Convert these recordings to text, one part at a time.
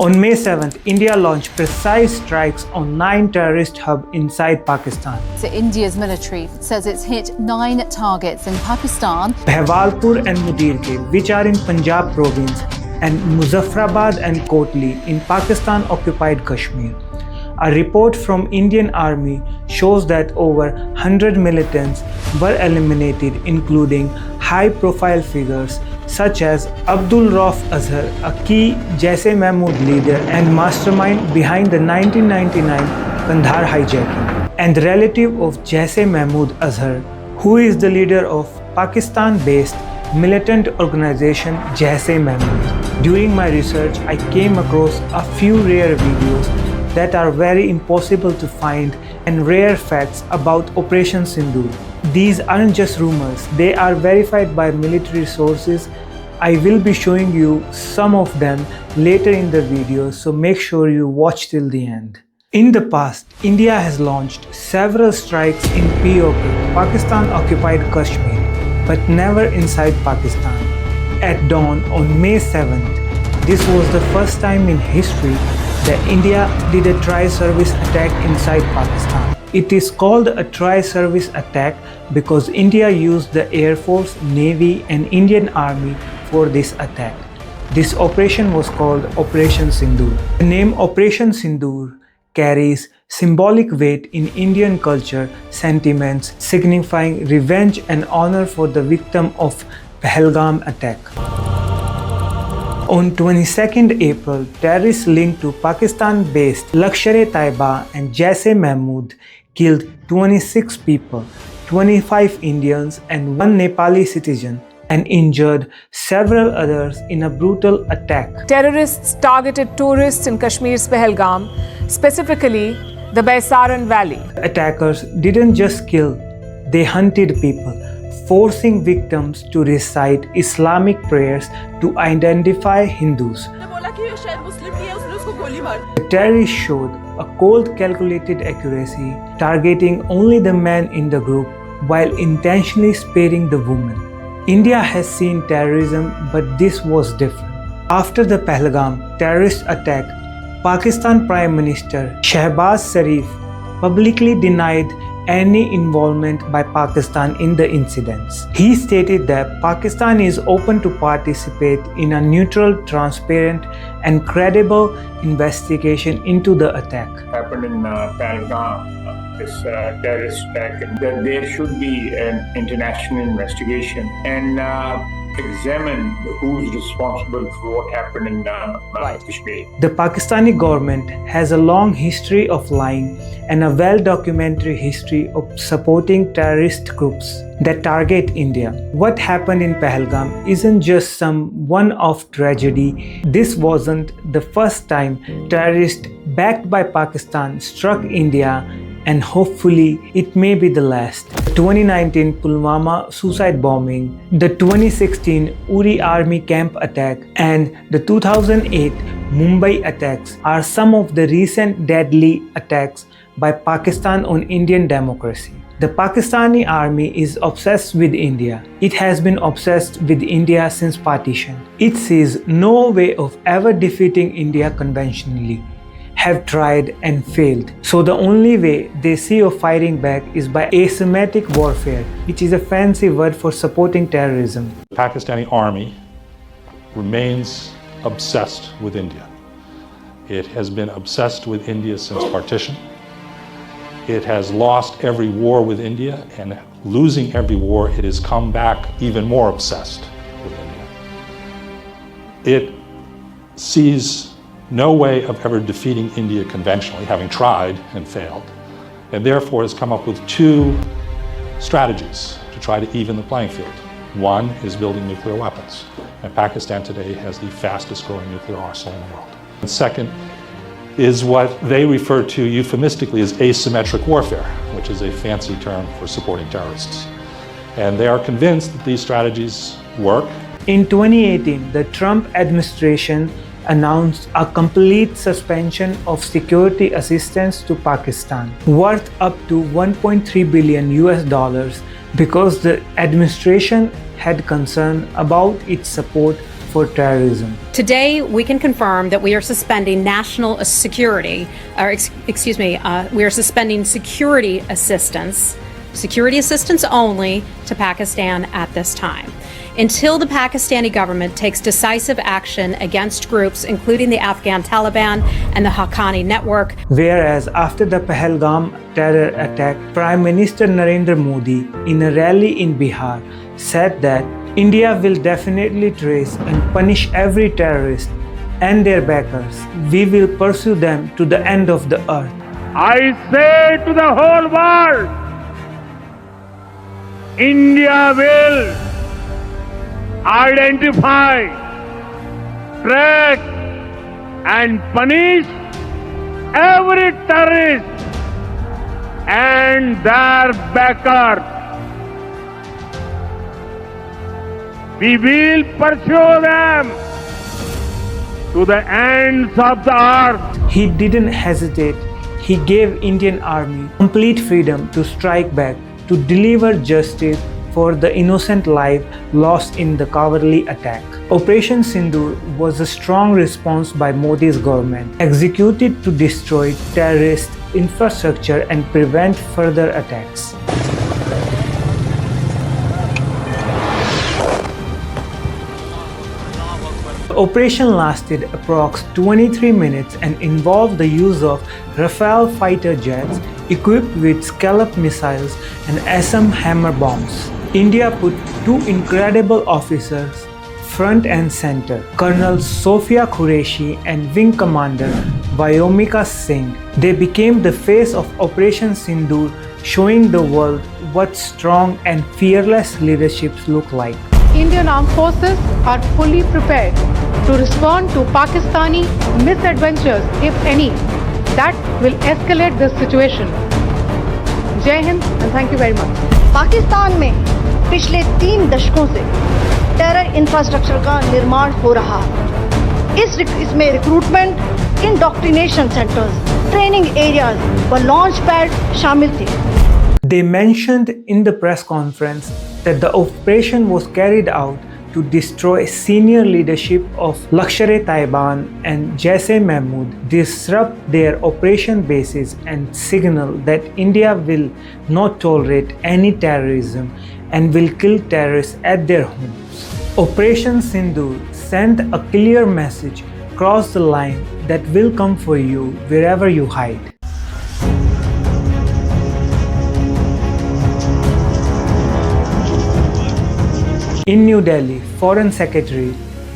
On May 7th, India launched precise strikes on 9 terrorist hubs inside Pakistan. So India's military says it's hit 9 targets in Pakistan. Bahawalpur and Mudirke, which are in Punjab province, and Muzaffarabad and Kotli in Pakistan-occupied Kashmir. A report from Indian Army shows that over 100 militants were eliminated, including high-profile figures such as Abdul Rauf Azhar, a key Jaish-e-Mahmood leader and mastermind behind the 1999 Kandahar hijacking, and relative of Jaish-e-Mahmood Azhar, who is the leader of Pakistan-based militant organization Jaish-e-Mahmood. During my research, I came across a few rare videos that are very impossible to find and rare facts about Operation Sindoor. These aren't just rumors, they are verified by military sources. I will be showing you some of them later in the video, so make sure you watch till the end. In the past, India has launched several strikes in POK, Pakistan-occupied Kashmir, but never inside Pakistan. At dawn on May 7th, this was the first time in history that India did a tri-service attack inside Pakistan. It is called a tri-service attack because India used the Air Force, Navy and Indian Army for this attack. This operation was called Operation Sindoor. The name Operation Sindoor carries symbolic weight in Indian culture sentiments, signifying revenge and honor for the victim of Pahalgam attack. On 22nd April, terrorists linked to Pakistan-based Lashkar-e-Taiba and Jaish-e-Mahmood killed 26 people, 25 Indians and 1 Nepali citizen, and injured several others in a brutal attack. Terrorists targeted tourists in Kashmir's Pahalgam, specifically the Baisaran Valley. Attackers didn't just kill, they hunted people, forcing victims to recite Islamic prayers to identify Hindus. The terrorists showed a cold, calculated accuracy, targeting only the men in the group while intentionally sparing the women. India has seen terrorism, but this was different. After the Pahalgam terrorist attack, Pakistan Prime Minister Shehbaz Sharif publicly denied any involvement by Pakistan in the incidents. He stated that Pakistan is open to participate in a neutral, transparent and credible investigation into the attack. Happened in Pahalgam, this terrorist attack, and that there should be an international investigation and examine who's responsible for what happened in Kashmir. The Pakistani government has a long history of lying and a well-documented history of supporting terrorist groups that target India. What happened in Pahalgam isn't just some one-off tragedy. This wasn't the first time terrorists backed by Pakistan struck India, and hopefully it may be the last. The 2019 Pulwama suicide bombing, the 2016 Uri army camp attack, and the 2008 Mumbai attacks are some of the recent deadly attacks by Pakistan on Indian democracy. The Pakistani army is obsessed with India. It has been obsessed with India since partition. It sees no way of ever defeating India conventionally, have tried and failed. So the only way they see of fighting back is by asymmetric warfare, which is a fancy word for supporting terrorism. The Pakistani army remains obsessed with India. It has been obsessed with India since partition. It has lost every war with India, and losing every war, it has come back even more obsessed with India. It sees no way of ever defeating India conventionally, having tried and failed, and therefore has come up with 2 strategies to try to even the playing field. One is building nuclear weapons, and Pakistan today has the fastest growing nuclear arsenal in the world. And second is what they refer to euphemistically as asymmetric warfare, which is a fancy term for supporting terrorists. And they are convinced that these strategies work. In 2018, the Trump administration announced a complete suspension of security assistance to Pakistan, worth up to $1.3 billion, because the administration had concern about its support for terrorism. Today, we can confirm that we are suspending we are suspending security assistance only to Pakistan at this time, until the Pakistani government takes decisive action against groups including the Afghan Taliban and the Haqqani network. Whereas after the Pahalgam terror attack, Prime Minister Narendra Modi, in a rally in Bihar, said that India will definitely trace and punish every terrorist and their backers. We will pursue them to the end of the earth. I say to the whole world, India will identify, track and punish every terrorist and their backer. We will pursue them to the ends of the earth. He didn't hesitate. He gave Indian Army complete freedom to strike back, to deliver justice for the innocent life lost in the cowardly attack. Operation Sindoor was a strong response by Modi's government, executed to destroy terrorist infrastructure and prevent further attacks. The operation lasted approx 23 minutes and involved the use of Rafale fighter jets equipped with Scallop missiles and SM Hammer bombs. India put two incredible officers front and center, Colonel Sophia Qureshi and Wing Commander Vyomika Singh. They became the face of Operation Sindoor, showing the world what strong and fearless leaderships look like. Indian Armed Forces are fully prepared to respond to Pakistani misadventures, if any, that will escalate this situation. Jai Hind and thank you very much. Pakistan में पिछले 3 दशकों से terror infrastructure का निर्माण हो रहा है। इसमें recruitment, indoctrination centres, training areas व लॉन्च पैड शामिल थे। They mentioned in the press conference that the operation was carried out to destroy senior leadership of Lashkar-e-Taiba and Jaish-e-Mohammed, disrupt their operation bases and signal that India will not tolerate any terrorism and will kill terrorists at their homes. Operation Sindoor sent a clear message: cross the line, that will come for you wherever you hide. In New Delhi, Foreign Secretary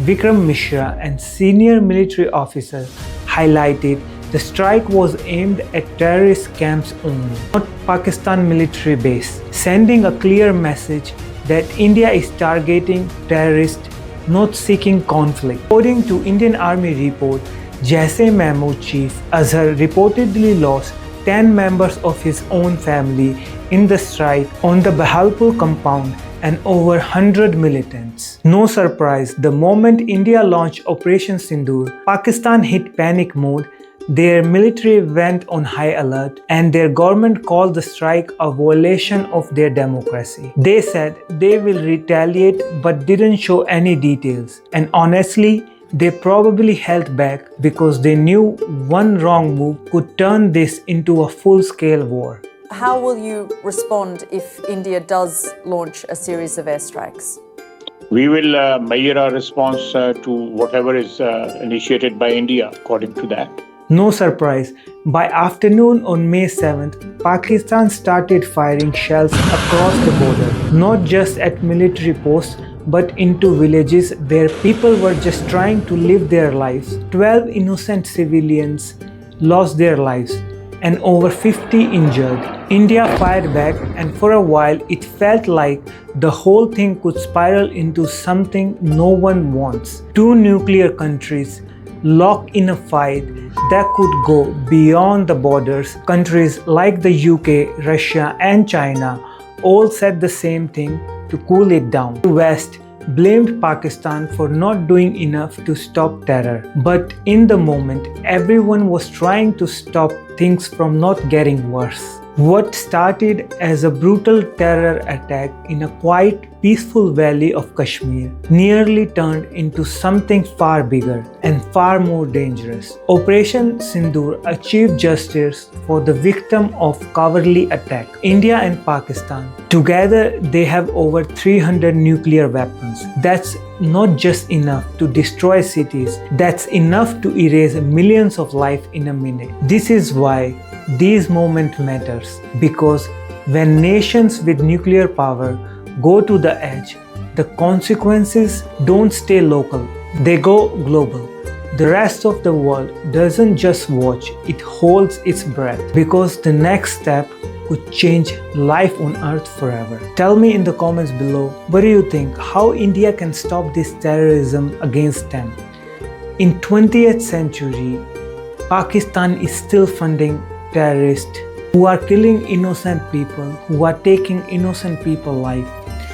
Vikram Mishra and senior military officers highlighted the strike was aimed at terrorist camps only, not Pakistan military base, sending a clear message that India is targeting terrorists, not seeking conflict. According to Indian Army report, Jaish-e-Mohammed chief Azhar reportedly lost 10 members of his own family in the strike on the Bahalpur compound and over 100 militants. No surprise, the moment India launched Operation Sindoor, Pakistan hit panic mode. Their military went on high alert and their government called the strike a violation of their democracy. They said they will retaliate but didn't show any details. And honestly, they probably held back because they knew one wrong move could turn this into a full-scale war. How will you respond if India does launch a series of airstrikes? We will measure our response to whatever is initiated by India according to that. No surprise, by afternoon on May 7th, Pakistan started firing shells across the border, not just at military posts, but into villages where people were just trying to live their lives. 12 innocent civilians lost their lives and over 50 injured. India fired back, and for a while it felt like the whole thing could spiral into something no one wants. Two nuclear countries locked in a fight that could go beyond the borders. Countries like the UK, Russia and China all said the same thing to cool it down. The West blamed Pakistan for not doing enough to stop terror. But in the moment, everyone was trying to stop things from not getting worse. What started as a brutal terror attack in a quiet, peaceful valley of Kashmir nearly turned into something far bigger and far more dangerous. Operation Sindoor achieved justice for the victim of cowardly attack. India and Pakistan, together they have over 300 nuclear weapons. That's not just enough to destroy cities, that's enough to erase millions of lives in a minute. This is why this moment matters, because when nations with nuclear power go to the edge, the consequences don't stay local, they go global. The rest of the world doesn't just watch, it holds its breath, because the next step could change life on earth forever. Tell me in the comments below, what do you think? How India can stop this terrorism against them? In 20th century, Pakistan is still funding terrorists who are killing innocent people, who are taking innocent people's life.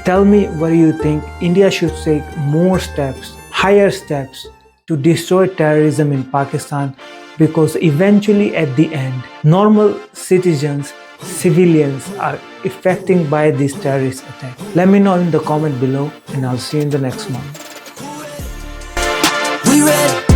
Tell me what you think. India should take more steps, higher steps to destroy terrorism in Pakistan, because eventually at the end, normal citizens, civilians are affected by this terrorist attack. Let me know in the comment below and I'll see you in the next one. We ready.